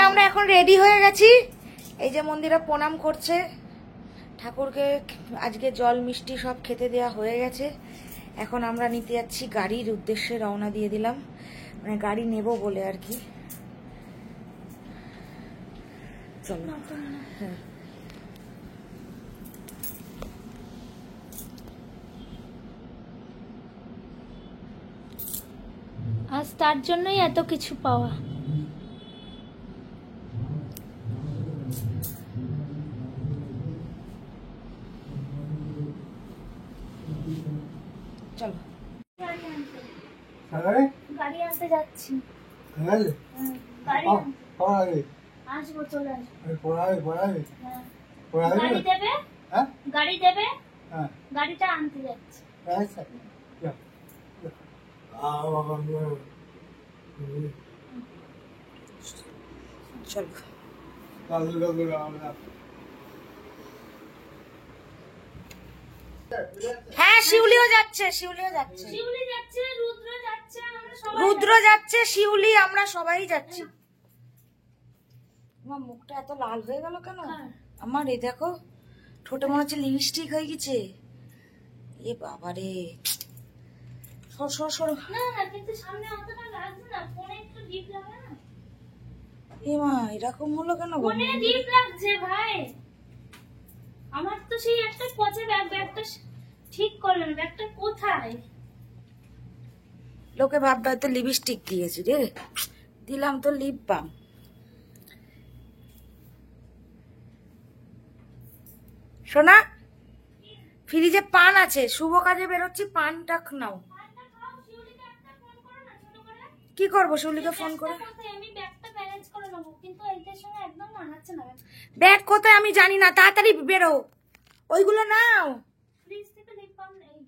আমরা এখন রেডি হয়ে গেছি। এই যে মন্দিরে প্রণাম করছে, ঠাকুরকে আজকে জল মিষ্টি সব খেতে দেওয়া হয়ে গেছে। এখন আমরা নিতে যাচ্ছি, গাড়ির উদ্দেশ্যে রওনা দিয়ে দিলাম, মানে গাড়ি নেব বলে আর কি। চলো। হ্যাঁ, আজ তার জন্যই এত কিছু পাওয়া। চলো। গাড়ি আনতে যাচ্ছি। আসবো, চলে আসবো। গাড়ি দেবে? গাড়ি দেবে? গাড়িটা আনতে যাচ্ছি। চলো। হ্যাঁ, শিউলিও যাচ্ছে, শিউলিও যাচ্ছে, শিউলি যাচ্ছে, রুদ্র যাচ্ছে, আমরা সবাই রুদ্র যাচ্ছে, শিউলি, আমরা সবাই যাচ্ছি। আমার মুখটা এত লাল হয়ে গেল কেন? আমার এই দেখো, ঠোঁটে মনে হচ্ছে লিপস্টিক হয়ে গেছে। এ বাবারে, সর সর সর। না না, কিন্তু সামনে অতটা লাগছে না, ফোনে একটু ডিপ লাগে না। এ মা, এরকম হলো কেন? ফোনে ডিপ লাগছে ভাই। আমার তো সেই একটা পচে ব্যাগটা ঠিক করলেন, ব্যাগটা কোথায়? লোকে ভাববে হয়তো লিপস্টিক দিয়েছি রে, দিলাম তো লিপ বাম। শোনা, ফ্রিজে পান আছে, শুভ কাজে বেরোচ্ছি, পানটা নাও। কি করবো শিউলিকে ফোন করে? আমি ব্যাগটা ম্যানেজ করে নেবো, কিন্তু এইটার সঙ্গে একদম মানাচ্ছে না। ব্যাগ কোথায় আমি জানি না, তাড়াতাড়ি বেরো, ওইগুলো নাও। ফ্রিজ থেকে লিপ বাম, এই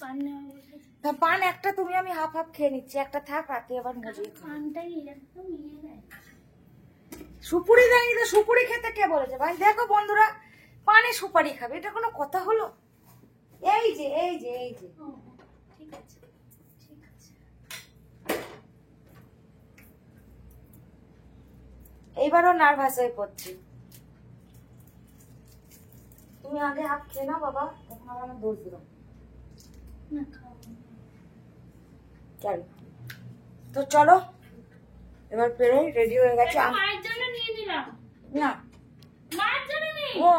পান নেওয়া বলতেছি। তা পান একটা তুমি, আমি হাফ হাফ খেয়ে নিচ্ছি, একটা থাক, রাতে আবার মজিয়ে খাবো। পানটাই একদম ইয়ে দেয়। সুপুরি দেয়নি তো, সুপুরি খেতে কে বলেছে ভাই? দেখো বন্ধুরা, পানে সুপারি খাবে, এটা কোনো কথা হলো? এই যে এই যে এই যে, ঠিক আছে ঠিক আছে। এইবারও নার্ভাস হয়ে পড়ছি। তুমি আগে হাফ খেয়ে নাও বাবা, তখন আবার আমি দোষ দিলাম। না খাওয়া চলো তো, চলো এবার বেরোই, রেডি হয়ে গেছে। মায়ের জন্য নিয়ে দিলাম। না, মায়ের জন্য নেই। ও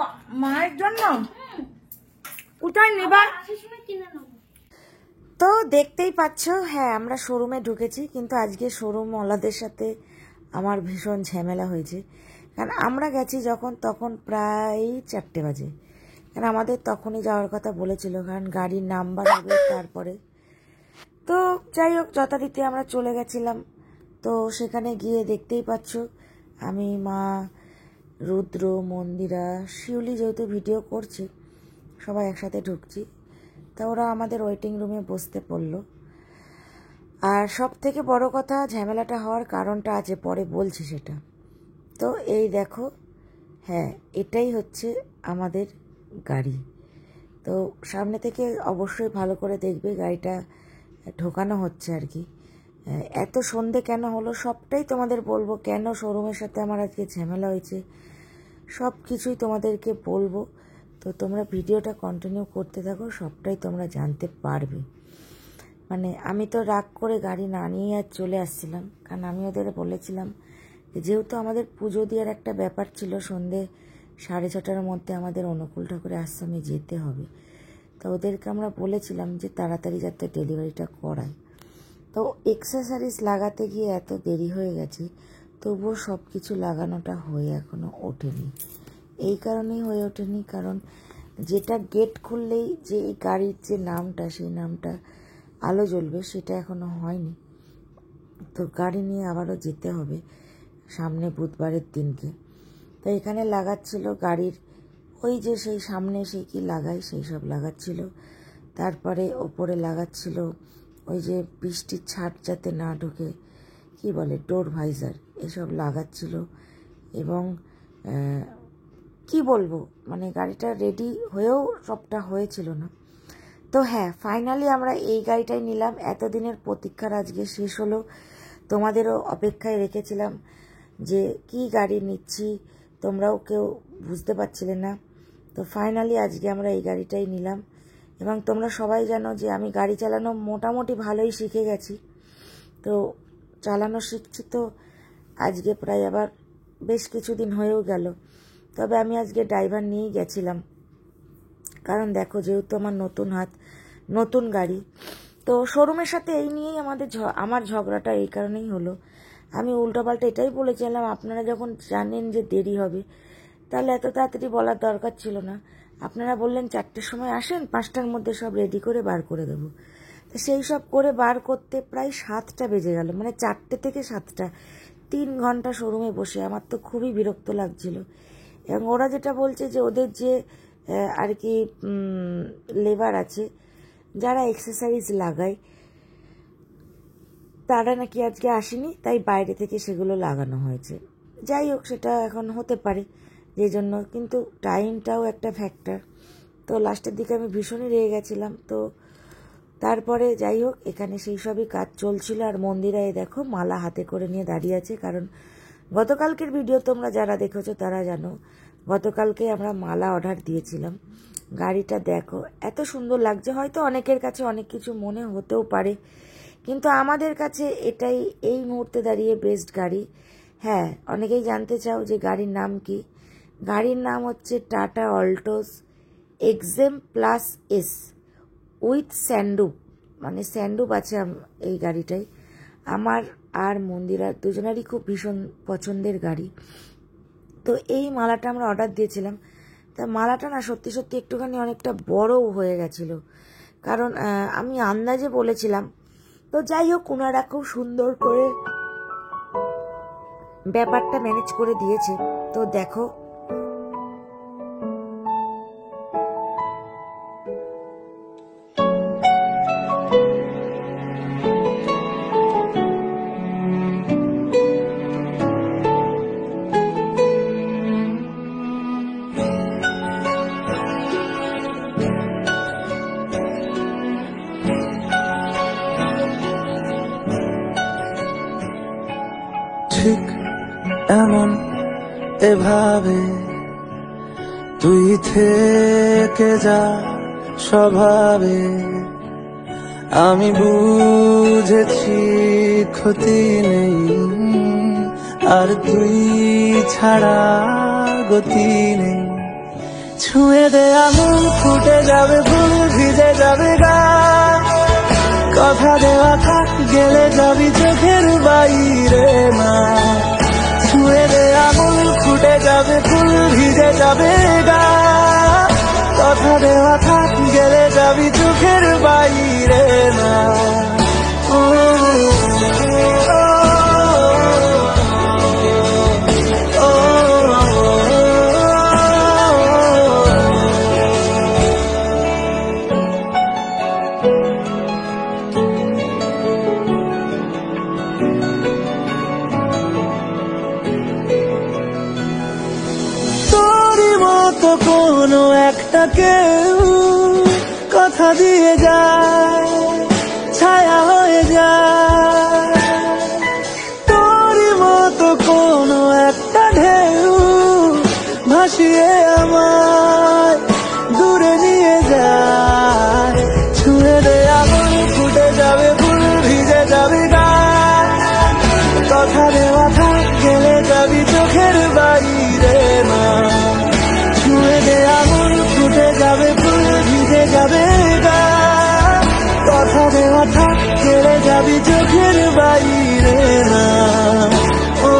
মায়ের জন্য ওটাই নেবার। কিনে নেবো। তো দেখতেই পাচ্ছ, হ্যাঁ আমরা শোরুমে ঢুকেছি, কিন্তু আজকে শোরুম ওলাদের সাথে আমার ভীষণ ঝামেলা হয়েছে। কারণ আমরা গেছি যখন, তখন প্রায় 4টে বাজে, কারণ আমাদের তখনই যাওয়ার কথা বলেছিল, কারণ গাড়ির নাম্বার হবে তারপরে। তো যাই হোক, যথারীতি আমরা চলে গেছিলাম। তো সেখানে গিয়ে দেখতেই পাচ্ছ, আমি, মা, রুদ্র, মন্দিরা, শিউলি যেহেতু ভিডিও করছে, সবাই একসাথে ঢুকছি। তা ওরা আমাদের ওয়েটিং রুমে বসতে পড়লো। আর সব থেকে বড় কথা, ঝামেলাটা হওয়ার কারণটা আছে, পরে বলছি সেটা। তো এই দেখো, হ্যাঁ এটাই হচ্ছে আমাদের গাড়ি। তো সামনে থেকে অবশ্যই ভালো করে দেখবে, গাড়িটা ঢোকানো হচ্ছে আর কি। এত সন্ধে কেন হলো সবটাই তোমাদের বলবো, কেন শোরুমের সাথে আমার আজকে ঝামেলা হয়েছে সব কিছুই তোমাদেরকে বলবো। তো তোমরা ভিডিওটা কন্টিনিউ করতে থাকো, সবটাই তোমরা জানতে পারবে। মানে আমি তো রাগ করে গাড়ি না নিয়ে আর চলে আসছিলাম, কারণ আমি ওদের বলেছিলাম যেহেতু আমাদের পুজো দেওয়ার একটা ব্যাপার ছিল, সন্ধে 6:30টার মধ্যে আমাদের অনুকূল ঠাকুরের আশ্রমে যেতে হবে। তো ওদেরকে আমরা বলেছিলাম যে তাড়াতাড়ি যাতে ডেলিভারিটা করায়। তো এক্সেসরিজ লাগাতে গিয়ে এত দেরি হয়ে গেছে, তবুও সব কিছু লাগানোটা হয়ে এখনও ওঠেনি। এই কারণেই হয়ে ওঠেনি, কারণ যেটা গেট খুললেই যে এই গাড়ির যে নামটা, সেই নামটা আলো জ্বলবে, সেটা এখনও হয়নি। তো গাড়ি নিয়ে আবারও যেতে হবে সামনে বুধবারের দিনকে। তো এখানে লাগাচ্ছিল গাড়ির ওই যে সেই সামনে সেই কি লাগাই, সেই সব লাগাচ্ছিল। তারপরে ওপরে লাগাচ্ছিল ওই যে বৃষ্টির ছাট যাতে না ঢোকে, কি বলে, ডোর ভাইজার, এসব লাগাচ্ছিল। এবং কি বলবো, মানে গাড়িটা রেডি হয়েও সবটা হয়েছিল না। তো হ্যাঁ, ফাইনালি আমরা এই গাড়িটাই নিলাম। এতদিনের প্রতীক্ষার আজকে শেষ হলো, তোমাদেরও অপেক্ষায় রেখেছিলাম যে কি গাড়ি নিচ্ছি, তোমরাও কেউ বুঝতে পারছিলে না। তো ফাইনালি আজকে আমরা এই গাড়িটাই নিলাম। এবং তোমরা সবাই জানো যে আমি গাড়ি চালানো মোটামুটি ভালোই শিখে গেছি। তো চালানো শিখছি তো আজকে প্রায় আবার বেশ কিছুদিন হয়েও গেল। তবে আমি আজকে ড্রাইভার নিয়েই গেছিলাম, কারণ দেখো যেহেতু আমার নতুন হাত, নতুন গাড়ি। তো শোরুমের সাথে এই নিয়েই আমার ঝগড়াটা এই কারণেই হলো। আমি উল্টোপাল্টা এটাই বলেছিলাম, আপনারা যখন জানেন যে দেরি হবে তাহলে এত তাড়াতাড়ি বলার দরকার ছিল না। আপনারা বললেন 4টের সময় আসেন, 5টার মধ্যে সব রেডি করে বার করে দেবো। তো সেই সব করে বার করতে প্রায় 7টা বেজে গেল, মানে 4টে থেকে 7টা, 3 ঘন্টা শোরুমে বসে। আমার তো খুবই বিরক্ত লাগছিল। এবং ওরা যেটা বলছে যে ওদের যে আর কি লেবার আছে যারা এক্সেসরিজ লাগায়, তারা নাকি আজকে আসেনি, তাই বাইরে থেকে সেগুলো লাগানো হয়েছে। যাই হোক, সেটা এখন হতে পারে, যে জন্য কিন্তু টাইমটাও একটা ফ্যাক্টর। তো লাস্টের দিকে আমি ভীষণই রেগে গেছিলাম। তো তারপরে যাই হোক, এখানে সেই সবই কাজ চলছিল। আর মন্দিরায় দেখো মালা হাতে করে নিয়ে দাঁড়িয়ে আছে, কারণ গতকালকের ভিডিও তোমরা যারা দেখেছো তারা জানো গতকালকে আমরা মালা অর্ডার দিয়েছিলাম। গাড়িটা দেখো এত সুন্দর লাগছে। হয়তো অনেকের কাছে অনেক কিছু মনে হতেও পারে, কিন্তু আমাদের কাছে এটাই এই মুহূর্তে দাঁড়িয়ে বেস্ট গাড়ি। হ্যাঁ, অনেকেই জানতে চাও যে গাড়ির নাম কি। গাড়ির নাম হচ্ছে Tata Altroz XM plus S with স্যান্ডুপ, মানে স্যান্ডুপ আছে এই গাড়িটাই। আমার আর মন্দিরা দুজনেরই খুব ভীষণ পছন্দের গাড়ি। তো এই মালাটা আমরা অর্ডার দিয়েছিলাম। তা মালাটা না সত্যি সত্যি একটুখানি অনেকটা বড়ও হয়ে গেছিলো, কারণ আমি আন্দাজে বলেছিলাম। তো যাই হোক, ওনারা খুব সুন্দর করে ব্যাপারটা ম্যানেজ করে দিয়েছে। তো দেখো ঠিক এমন এভাবে তুই থেকে যা স্বভাবে, আমি বুঝেছি ক্ষতি নেই আর তুই ছাড়া গতি নেই। ছুঁয়ে দে আঙুল, ফুটে যাবে ফুল, ভিজে যাবে গা, কথা দেওয়া থাক, গেলে যাবি চোখের বাইরে না। ছুঁয়ে দে আঙুল, ফুটে যাবে ফুল, ভিজে যাবে গা, কথা দেওয়া থাক, গেলে যাবি চোখের বাইরে না। কোনো একটা কেউ কথা দিয়ে যায়, ছায়া হয়ে যায়। তোরই মতো কোনো একটা ঢেউ ভাসিয়ে আমায় দূরে নিয়ে যায়। ছুঁয়ে দে আগুন, ফুটে যাবে ফুল, ভিজে যাবে গা, কথা দেওয়া থাক, গেলে যাবি চোখের বাইরে না। ছুঁয়ে দে আগুন, ফুটে যাবে ফুল, ভিজে যাবে গা, কথা দেওয়া থাক, গেলে যাবি চোখের বাইরে না। ও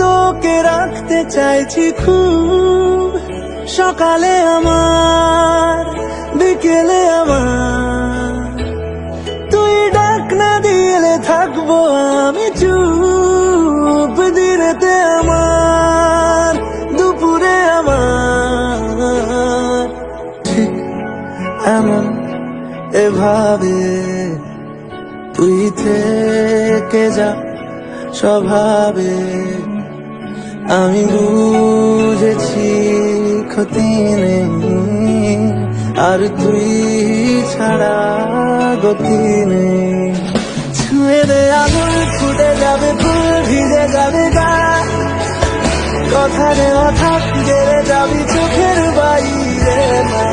তোকে রাখতে চাইছি খুব, সকালে আমার, বিকেলে আমার, তুই এমন এভাবে তুই থেকে যা স্বভাবে আমি বুঝেছি ক্ষতি নেই আর তুই ছাড়া গতি নেই ছুঁয়ে দে আঙুল ফুটে যাবে ফুল ভিজে যাবে গা কথা দেওয়া থাক গেলে যাবি চোখের বাইরে না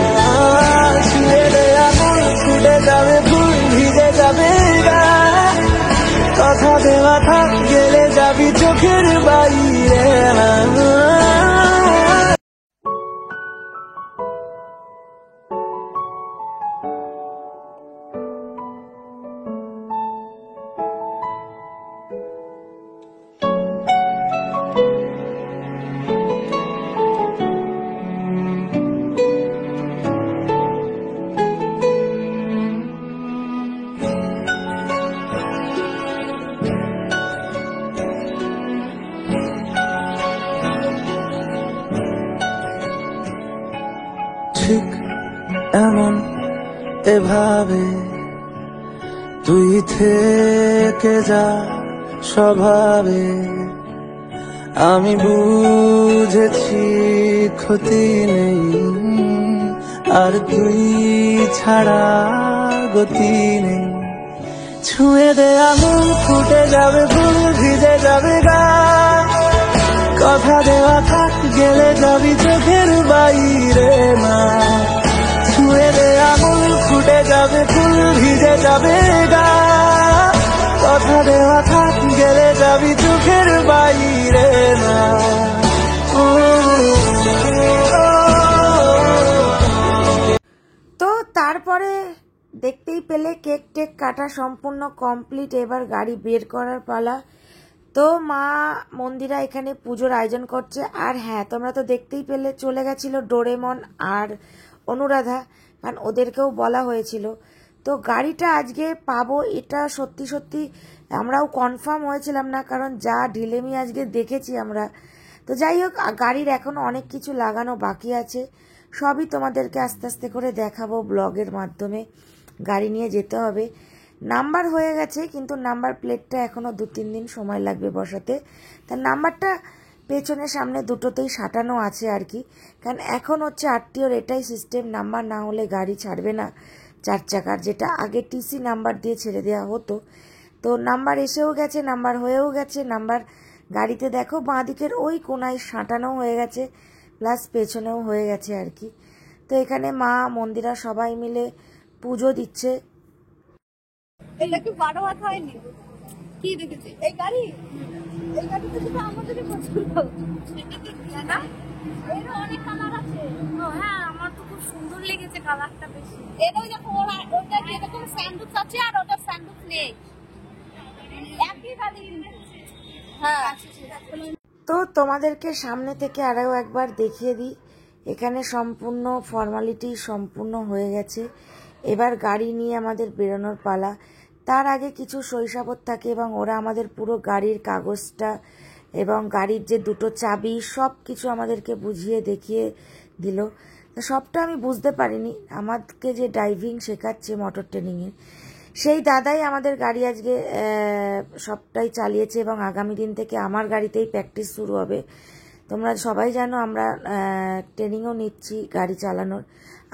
ছুঁয়ে দে আঙুল ফুটে যাবে ফুল ভিজে যাবে গা কথা দেওয়া থাক গেলে যাবি চোখের বাইরে না ঠিক এমন এভাবে তুই থেকে যা স্বভাবে আমি বুঝেছি ক্ষতি নেই আর তুই ছাড়া গতি নেই ছুঁয়ে দে আঙুল ফুটে যাবে ফুল ভিজে যাবে গা কথা দেওয়া থাক গেলে যাবি চোখের বাইরে না ছুঁয়ে দে আঙুল ফুটে যাবে ফুল ভিজে যাবে গা কথা দেওয়া থাক গেলে যাবি চোখের বাইরে না তো তারপরে দেখতেই পেলে কেক টেক কাটা সম্পূর্ণ কমপ্লিট, এবার গাড়ি বের করার পালা। তো মা মন্দিরা এখানে পুজোর আয়োজন করছে। আর হ্যাঁ, তোমরা তো দেখতেই পেলে চলে গেছিল ডোরেমন আর অনুরাধা, কারণ ওদেরকেও বলা হয়েছিল। তো গাড়িটা আজকে পাবো এটা সত্যি সত্যি আমরাও কনফার্ম হয়েছিলাম না, কারণ যা ঢিলেমি আজকে দেখেছি আমরা। তো যাই হোক, গাড়ির এখনো অনেক কিছু লাগানো বাকি আছে, সবই তোমাদেরকে আস্তে আস্তে করে দেখাবো ব্লগের মাধ্যমে। গাড়ি নিয়ে যেতে হবে, নাম্বার হয়ে গেছে কিন্তু নাম্বার প্লেটটা এখনো 2-3 দিন সময় লাগবে বসাতে। তার নাম্বারটা পেছনে সামনে দুটোতেই সাঁটানো আছে আর কি, কারণ এখন হচ্ছে আরটিওর এটাই সিস্টেম, নাম্বার না হলে গাড়ি ছাড়বে না 4 চাকার, যেটা আগে টিসি নাম্বার দিয়ে ছেড়ে দেওয়া হতো। তো নাম্বার এসেও গেছে, নাম্বার হয়েও গেছে, নাম্বার গাড়িতে দেখো বাঁ দিকের ওই কোনায় সাঁটানো হয়ে গেছে, প্লাস পেছনেও হয়ে গেছে আর কি। তো এখানে মা মন্দিরা সবাই মিলে পুজো দিচ্ছে। এটা কি 12 হাত হয়নি? কি দেখেছি এই গাড়িতে শুধু আমাদেরই পছন্দ না, এর অনেক কালার আছে। হ্যাঁ, আমার তো খুব সুন্দর লেগেছে কালারটা বেশি। এর ওই দেখো ওটা যেরকম স্যান্ডউইচ আছে আর ওটা স্যান্ডউইচ নেই, একই গাড়ি। হ্যাঁ, তো তোমাদেরকে সামনে থেকে আরও একবার দেখিয়ে দিই, এখানে সম্পূর্ণ ফর্মালিটি সম্পূর্ণ হয়ে গেছে। এবার গাড়ি নিয়ে আমাদের বেরোনোর পালা। তার আগে কিছু শৈশবত থাকে এবং ওরা আমাদের পুরো গাড়ির কাগজটা এবং গাড়ির যে দুটো চাবি সব কিছু আমাদেরকে বুঝিয়ে দেখিয়ে দিল। তো সবটা আমি বুঝতে পারিনি, আমাদেরকে যে ড্রাইভিং শেখাচ্ছে মোটর ট্রেনিংয়ে সেই দাদাই আমাদের গাড়ি আজকে সবটাই চালিয়েছে এবং আগামী দিন থেকে আমার গাড়িতেই প্র্যাকটিস শুরু হবে। তোমরা সবাই জানো আমরা ট্রেনিংও নিচ্ছি গাড়ি চালানোর।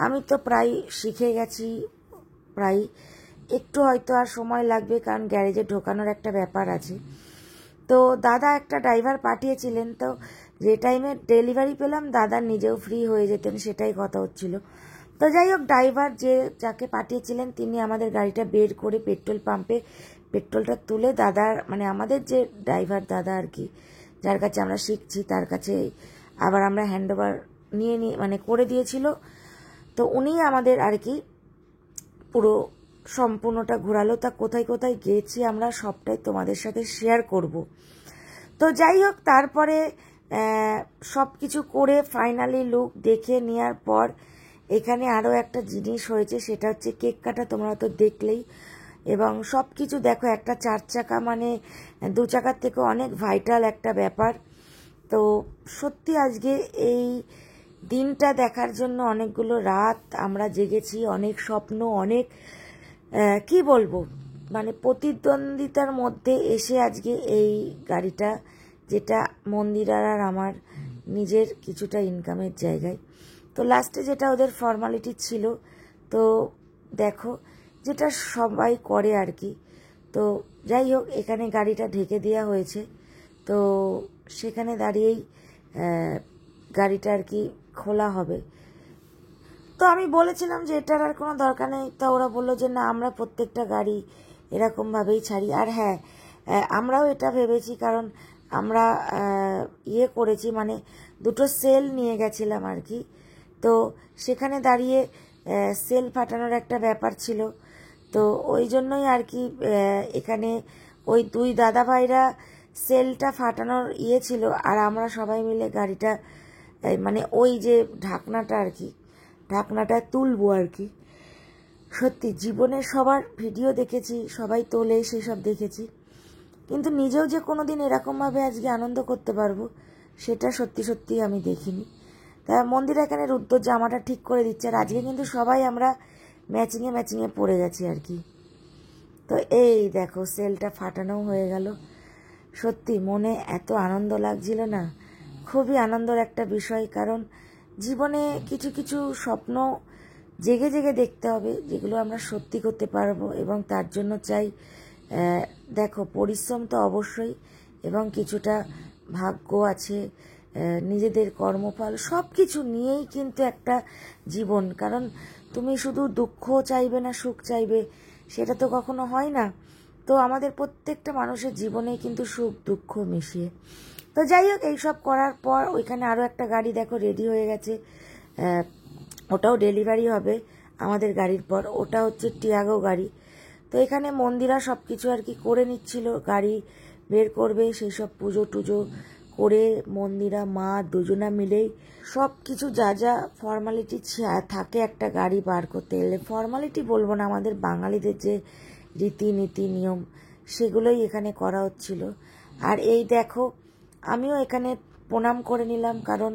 আমি তো প্রায় শিখে গেছি, প্রায় একটু হয়তো আর সময় লাগবে, কারণ গ্যারেজে ঢোকানোর একটা ব্যাপার আছে। তো দাদা একটা ড্রাইভার পাঠিয়েছিলেন, তো যে টাইমে ডেলিভারি পেলাম দাদা নিজেও ফ্রি হয়ে যেতেন, সেটাই কথা হচ্ছিল। তো যাই হোক, ড্রাইভার যাকে পাঠিয়েছিলেন তিনি আমাদের গাড়িটা বের করে পেট্রোল পাম্পে পেট্রোলটা তুলে দাদার মানে আমাদের যে ড্রাইভার দাদা আর কি, যার কাছে আমরা শিখছি তার কাছে আবার আমরা হ্যান্ডওভার নিয়ে মানে করে দিয়েছিল। তো উনি আমাদের আর কি পুরো সম্পূর্ণটা ঘোরালো। তা কোথায় কোথায় গিয়েছি আমরা সবটাই তোমাদের সাথে শেয়ার করব। তো যাই হোক, তারপরে সব কিছু করে ফাইনালি লুক দেখে নেওয়ার পর এখানে আরও একটা জিনিস হয়েছে, সেটা হচ্ছে কেক কাটা। তোমরা তো দেখলেই, এবং সব কিছু দেখো, একটা 4 চাকা মানে 2 চাকার থেকে অনেক ভাইটাল একটা ব্যাপার। তো সত্যি আজকে এই দিনটা দেখার জন্য অনেকগুলো রাত আমরা জেগেছি, অনেক স্বপ্ন, অনেক কি বলবো, মানে প্রতিদ্বন্দ্বিতার মধ্যে এসে আজকে এই গাড়িটা, যেটা মন্দিরার আর আমার নিজের কিছুটা ইনকামের জায়গায়। তো লাস্টে যেটা ওদের ফর্মালিটি ছিল, তো দেখো যেটা সবাই করে আর কি। তো যাই হোক, এখানে গাড়িটা ঢেকে দেওয়া হয়েছে। তো সেখানে দাঁড়িয়েই গাড়িটা আর কি খোলা হবে। তো আমি বলেছিলাম যে এটার আর কোনো দরকার নেই, তা ওরা বললো যে না, আমরা প্রত্যেকটা গাড়ি এরকমভাবেই ছাড়ি। আর হ্যাঁ, আমরাও এটা ভেবেছি, কারণ আমরা ইয়ে করেছি, মানে দুটো সেল নিয়ে গেছিলাম আর কি। তো সেখানে দাঁড়িয়ে সেল ফাটানোর একটা ব্যাপার ছিল। তো ওই জন্যই আর কি এখানে ওই দুই দাদা ভাইরা সেলটা ফাটানোর ইয়ে ছিল, আর আমরা সবাই মিলে গাড়িটা মানে ওই যে ঢাকনাটা আর কি, ঢাকনাটা তুলবো আর কি। সত্যি জীবনে সবার ভিডিও দেখেছি, সবাই তোলে, সেসব দেখেছি, কিন্তু নিজেও যে কোনো দিন এরকমভাবে আজকে আনন্দ করতে পারবো সেটা সত্যি সত্যি আমি দেখিনি। তা মন্দির এখানে রুদ্র জামাটা ঠিক করে দিচ্ছে, আর আজকে কিন্তু সবাই আমরা ম্যাচিংয়ে পড়ে গেছি আর কি। তো এই দেখো সেলটা ফাটানো হয়ে গেল। সত্যি মনে এত আনন্দ লাগছিল না, খুবই আনন্দের একটা বিষয়। কারণ জীবনে কিছু কিছু স্বপ্ন জেগে জেগে দেখতে হবে, যেগুলো আমরা সত্যি করতে পারবো, এবং তার জন্য চাই দেখো পরিশ্রম তো অবশ্যই, এবং কিছুটা ভাগ্য আছে, নিজেদের কর্মফল, সব কিছু নিয়েই কিন্তু একটা জীবন। কারণ তুমি শুধু দুঃখ চাইবে না সুখ চাইবে, সেটা তো কখনো হয় না। তো আমাদের প্রত্যেকটা মানুষের জীবনেই কিন্তু সুখ দুঃখ মিশিয়ে। তো যাই হোক, এইসব করার পর ওইখানে আরও একটা গাড়ি দেখো রেডি হয়ে গেছে, ওটাও ডেলিভারি হবে আমাদের গাড়ির পর। ওটা হচ্ছে টিয়াগো গাড়ি। তো এখানে মন্দিরা সব কিছু আর কি করে নিচ্ছিল, গাড়ি বের করবে, সেই সব পুজো টুজো করে মন্দিরা মা দুজনা মিলেই সব কিছু যা যা ফর্মালিটি থাকে একটা গাড়ি বার করতে এলে, ফর্মালিটি বলবো না, আমাদের বাঙালিদের যে রীতিনীতি নিয়ম সেগুলোই এখানে করা হচ্ছিল। আর এই দেখো আমিও এখানে প্রণাম করে নিলাম, কারণ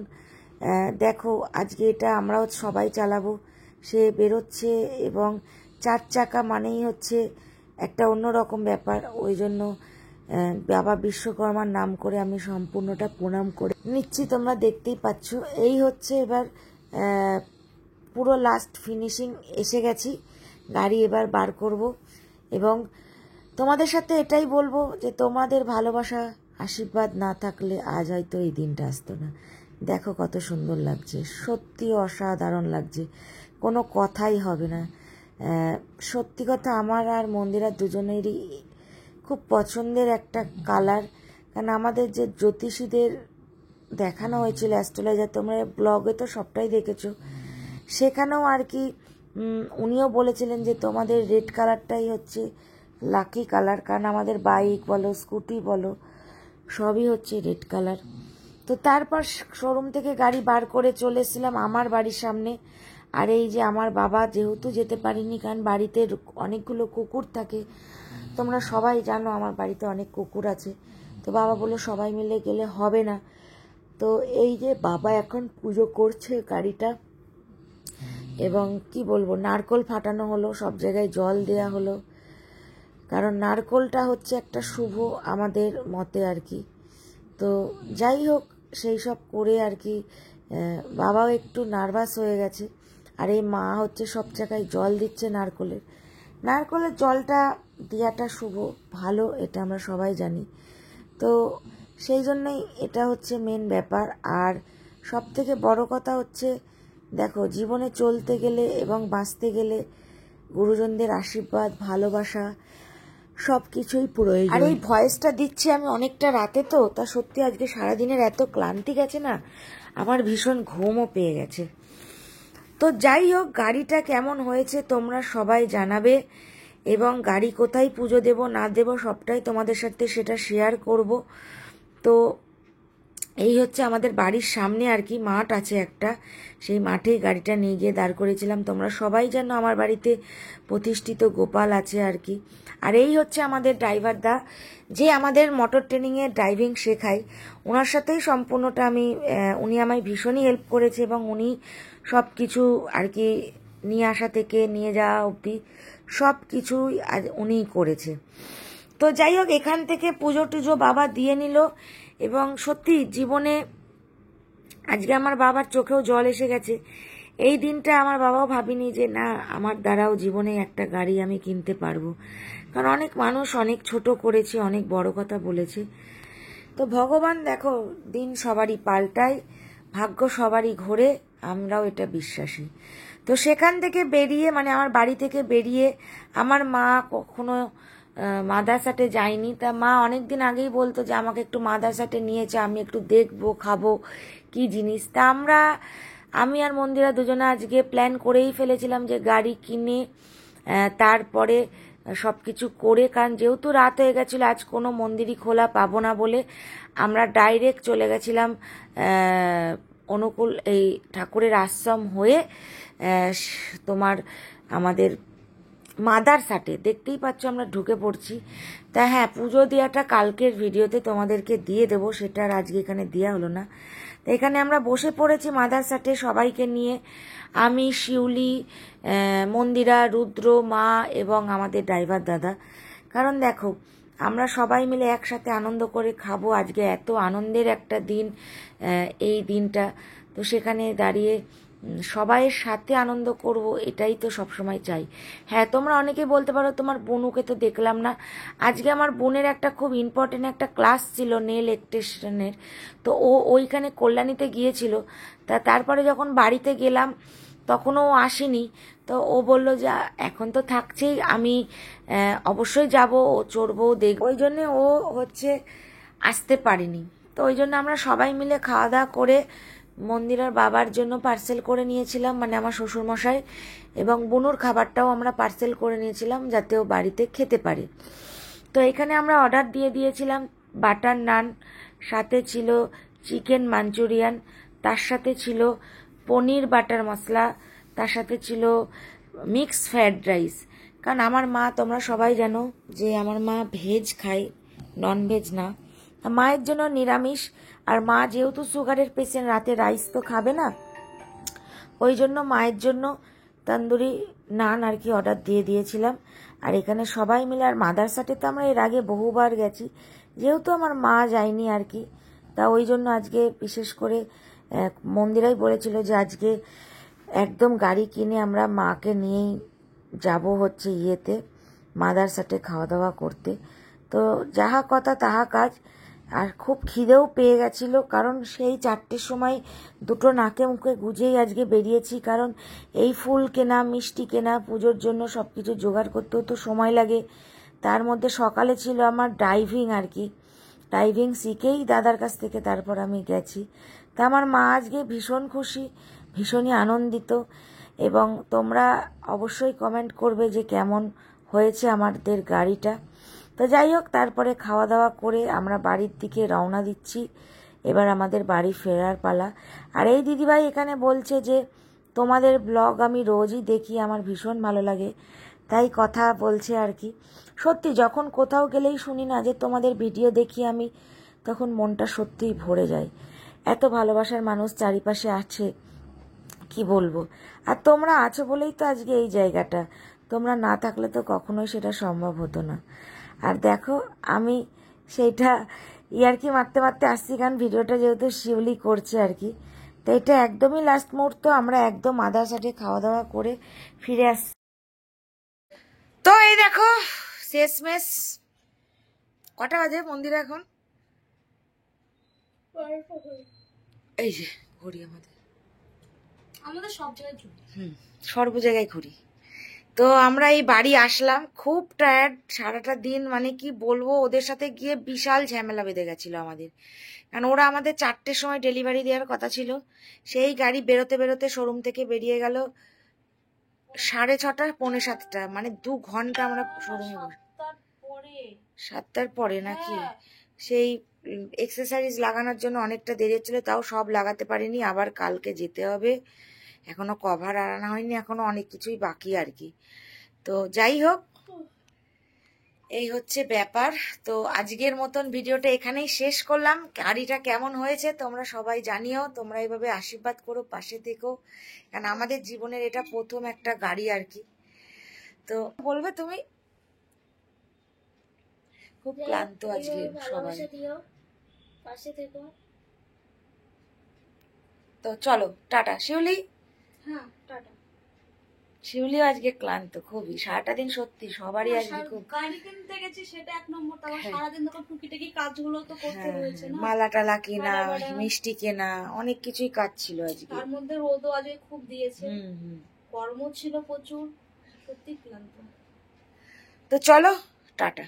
দেখো আজকে এটা আমরাও সবাই চালাবো। সে বেরোচ্ছে, এবং 4 চাকা মানেই হচ্ছে একটা অন্যরকম ব্যাপার। ওই জন্য বাবা বিশ্বকর্মার নাম করে আমি সম্পূর্ণটা প্রণাম করে নিচ্ছি, তোমরা দেখতেই পাচ্ছ। এই হচ্ছে এবার পুরো লাস্ট ফিনিশিং এসে গেছি, গাড়ি এবার বার করব। এবং তোমাদের সাথে এটাই বলবো যে তোমাদের ভালোবাসা আশীর্বাদ না থাকলে আজ হয়তো এই দিনটা আসতো না। দেখো কত সুন্দর লাগছে, সত্যি অসাধারণ লাগছে, কোনো কথাই হবে না। সত্যি কথা, আমার আর মন্দিরার দুজনেরই খুব পছন্দের একটা কালার। কারণ আমাদের যে জ্যোতিষীদের দেখানো হয়েছিল অ্যাস্ট্রোলজার, তোমরা ব্লগে তো সবটাই দেখেছো, সেখানেও আর কি উনিও বলেছিলেন যে তোমাদের রেড কালারটাই হচ্ছে লাকি কালার। কারণ আমাদের বাইক বলো স্কুটি বলো সবই হচ্ছে রেড কালার। তো তারপর শোরুম থেকে গাড়ি বার করে চলে এসেছিলাম আমার বাড়ির সামনে। আর এই যে আমার বাবা যেহেতু যেতে পারিনি, কারণ বাড়িতে অনেকগুলো কুকুর থাকে, তোমরা সবাই জানো আমার বাড়িতে অনেক কুকুর আছে। তো বাবা বললো সবাই মিলে গেলে হবে না। তো এই যে বাবা এখন পুজো করছে গাড়িটা, এবং কি বলবো, নারকোল ফাটানো হলো, সব জায়গায় জল দেয়া হলো, কারণ নারকোলটা হচ্ছে একটা শুভ আমাদের মতে আর কি। তো যাই হোক, সেই সব করে আর কি বাবাও একটু নার্ভাস হয়ে গেছে। আর এই মা হচ্ছে সব জায়গায় জল দিচ্ছে নারকোলের জলটা দেওয়াটা শুভ ভালো, এটা আমরা সবাই জানি। তো সেই জন্যই এটা হচ্ছে মেন ব্যাপার। আর সব থেকে বড় কথা হচ্ছে দেখো, জীবনে চলতে গেলে এবং বাঁচতে গেলে গুরুজনদের আশীর্বাদ ভালোবাসা সব কিছুই প্রয়োজন। আর এই ভয়েসটা দিচ্ছি আমি অনেকটা রাতে, তো তা সত্যি আজকে সারাদিনের এত ক্লান্তি গেছে না, আমার ভীষণ ঘুমও পেয়ে গেছে। তো যাই হোক, গাড়িটা কেমন হয়েছে তোমরা সবাই জানাবে, এবং গাড়ি কোথায় পুজো দেব না দেব সবটাই তোমাদের সাথে সেটা শেয়ার করব। তো এই হচ্ছে আমাদের বাড়ির সামনে আর কি মাঠ আছে একটা, সেই মাঠে গাড়িটা নিয়ে গিয়ে দাঁড় করেছিলাম। তোমরা সবাই জানো আমার বাড়িতে প্রতিষ্ঠিত গোপাল আছে আর কি। আর এই হচ্ছে আমাদের ড্রাইভার দা, যে আমাদের মোটর ট্রেনিংয়ে ড্রাইভিং শেখায়। ওনার সাথেই সম্পূর্ণটা উনি আমায় ভীষণই হেল্প করেছে, এবং উনি সব কিছু আর কি নিয়ে আসা থেকে নিয়ে যাওয়া অবধি সব কিছুই উনিই করেছে। তো যাই হোক, এখান থেকে পুজো টুজো বাবা দিয়ে নিল, এবং সত্যি জীবনে আজকে আমার বাবার চোখেও জল এসে গেছে। এই দিনটা আমার বাবাও ভাবিনি যে না, আমার দ্বারাও জীবনে একটা গাড়ি আমি কিনতে পারবো। কারণ অনেক মানুষ অনেক ছোট করেছে, অনেক বড় কথা বলেছে। তো ভগবান দেখো, দিন সবারই পাল্টায়, ভাগ্য সবারই ঘোরে, আমরাও এটা বিশ্বাসী। তো সেখান থেকে বেরিয়ে, মানে আমার বাড়ি থেকে বেরিয়ে, আমার মা কখনো মাদারসাটে যায়নি। তা মা অনেকদিন আগেই বলতো যে আমাকে একটু মাদারসাটে নিয়েছে, আমি একটু দেখবো খাবো কি জিনিস। তা আমি আর মন্দিরা দুজনে আজকে প্ল্যান করেই ফেলেছিলাম যে গাড়ি কিনে তারপরে সব কিছু করে, কারণ যেহেতু রাত হয়ে গেছিলো, আজ কোনো মন্দিরই খোলা পাবো না বলে আমরা ডাইরেক্ট চলে গেছিলাম অনুকূল এই ঠাকুরের আশ্রম হয়ে তোমার আমাদের মাদারসাটে। দেখতেই পাচ্ছ আমরা ঢুকে পড়ছি। তা হ্যাঁ, পুজো দেওয়াটা কালকের ভিডিওতে তোমাদেরকে দিয়ে দেবো, সেটা আর আজকে এখানে দেওয়া হলো না। তো এখানে আমরা বসে পড়েছি মাদারসাটে সবাইকে নিয়ে, আমি, শিউলি, মন্দিরা, রুদ্র, মা এবং আমাদের ড্রাইভার দাদা। কারণ দেখো, আমরা সবাই মিলে একসাথে আনন্দ করে খাবো। আজকে এত আনন্দের একটা দিন, এই দিনটা। তো সেখানে দাঁড়িয়ে সবাইয়ের সাথে আনন্দ করব, এটাই তো সবসময় চাই। হ্যাঁ, তোমরা অনেকে বলতে পারো তোমার বোনুকে তো দেখলাম না। আজকে আমার বোনের একটা খুব ইম্পর্টেন্ট একটা ক্লাস ছিল নেল এক্সটেনশনের, তো ওইখানে কল্যাণীতে গিয়েছিল। তারপরে যখন বাড়িতে গেলাম তখনও ও আসেনি। তো ও বলল যে এখন তো থাকছেই, আমি অবশ্যই যাব, ও চড়বো, দেখব। ওই জন্যে ও আসতে পারেনি। তো ওই জন্য আমরা সবাই মিলে খাওয়া দাওয়া করে মন্দিরের বাবার জন্য পার্সেল করে নিয়েছিলাম, মানে আমার শ্বশুরমশাই, এবং বুনুর খাবারটাও আমরা পার্সেল করে নিয়েছিলাম যাতে ও বাড়িতে খেতে পারে। তো এখানে আমরা অর্ডার দিয়ে দিয়েছিলাম বাটার নান, সাথে ছিল চিকেন মাঞ্চুরিয়ান, তার সাথে ছিল পনির বাটার মশলা, তার সাথে ছিল মিক্স ফ্রায়েড রাইস। কারণ আমার মা, তোমরা সবাই জানো যে আমার মা ভেজ খায়, নন ভেজ না। মায়ের জন্য নিরামিষ, আর মা যেহেতু সুগারের পেশেন্ট, রাতে রাইস তো খাবে না, ওই জন্য মায়ের জন্য তন্দুরি নান আর কি অর্ডার দিয়ে দিয়েছিলাম। আর এখানে সবাই মিলে, আর মাদারসাটে তো আমরা এর আগে বহুবার গেছি, যেহেতু আমার মা যায়নি আর কি, তা ওই জন্য আজকে বিশেষ করে মন্দিরাই বলেছিল যে আজকে একদম গাড়ি কিনে আমরা মাকে নিয়েই যাব ইয়েতে মাদারসাটে খাওয়া দাওয়া করতে। তো যাহা কথা তাহা কাজ। আর খুব খিদেও পেয়ে গেছিল, কারণ সেই 4টের সময় দুটো নাকে মুখে গুজেই আজকে বেরিয়েছি। কারণ এই ফুল কেনা, মিষ্টি কেনা, পুজোর জন্য সব কিছু জোগাড় করতেও তো সময় লাগে। তার মধ্যে সকালে ছিল আমার ড্রাইভিং আর কি, ড্রাইভিং শিখেই দাদার কাছ থেকে তারপর আমি গেছি। তা আমার মা আজকে ভীষণ খুশি, ভীষণই আনন্দিত। এবং তোমরা অবশ্যই কমেন্ট করবে যে কেমন হয়েছে আমাদের গাড়িটা। তো যাই হোক, তারপরে খাওয়া দাওয়া করে আমরা বাড়ির দিকে রওনা দিচ্ছি। এবার আমাদের বাড়ি ফেরার পালা। আর এই দিদিভাই এখানে বলছে যে তোমাদের ব্লগ আমি রোজই দেখি, আমার ভীষণ ভালো লাগে, তাই কথা বলছে আর কি। সত্যি, যখন কোথাও গেলেই শুনি না যে তোমাদের ভিডিও দেখি আমি, তখন মনটা সত্যিই ভরে যায়। এত ভালোবাসার মানুষ চারিপাশে আছে, কি বলবো। আর তোমরা আছো বলেই তো আজকে এই জায়গাটা, তোমরা না থাকলে তো কখনোই সেটা সম্ভব হতো না। আর দেখো, আমি সেইটা ইয়ার্কি মারতে মারতে আসছি, কারণ ভিডিওটা যেহেতু শিউলি করছে আর কি। তো এটা একদমই লাস্ট মুহূর্ত, আমরা একদম মাদারসাটে খাওয়া দাওয়া করে ফিরে আসছি। তো এই দেখো, শেষমেশ কটা বাজে মন্দিরে এখন? এই যে ঘুরি, আমাদের সব জায়গায় চুরি। সর্ব জায়গায় ঘুরি। তো আমরা এই বাড়ি আসলাম, খুব টায়ার্ড, সারাটা দিন মানে কি বলবো, ওদের সাথে গিয়ে বিশাল ঝামেলা বেঁধে গেছিল আমাদের। কারণ ওরা আমাদের 4টের সময় ডেলিভারি দেওয়ার কথা ছিল, সেই গাড়ি বেরোতে বেরোতে শোরুম থেকে বেরিয়ে গেল 6:30, 6:45, মানে 2 ঘন্টা আমরা শোরুমে বসে। 7টার পরে। 7টার পরে নাকি? সেই এক্সেসরিজ লাগানোর জন্য অনেকটা দেরি হচ্ছিল, তাও সব লাগাতে পারিনি, আবার কালকে যেতে হবে। এখনো কভার আনা হয়নি, এখনো অনেক কিছুই বাকি আর কি। তো যাই হোক, এই হচ্ছে ব্যাপার। তো আজকের মতন ভিডিওটা এখানেই শেষ করলাম। গাড়িটা কেমন হয়েছে তোমরা সবাই জানিও, তোমরা এইভাবে আশীর্বাদ করো, পাশে থেকো, কারণ আমাদের জীবনের এটা প্রথম একটা গাড়ি আর কি। তো বলবে তুমি? খুব ক্লান্ত আজকে সবাই। ভালোবাসা দিও, পাশে থেকো। তো চলো টাটা। শিউলি, হ্যাঁ টাটা। শিউলিও আজকে ক্লান্ত খুবই, সারাটা দিন সত্যি সবারই আজকে খুব। গাড়ি কিনতে গেছি সেটা এক নম্বর, তারপর হ্যাঁ। সারাদিন ধরে টুকিটাকি কাজগুলো তো করতে হ্যাঁ, হয়েছে না। মালা টালা কেনা, মালা। মিষ্টি কেনা, অনেক কিছুই কাজ ছিল আজকে। তার মধ্যে রোদও আজকে খুব দিয়েছে, হুম। গরমও ছিল প্রচুর, সত্যি ক্লান্ত। তো চলো টাটা।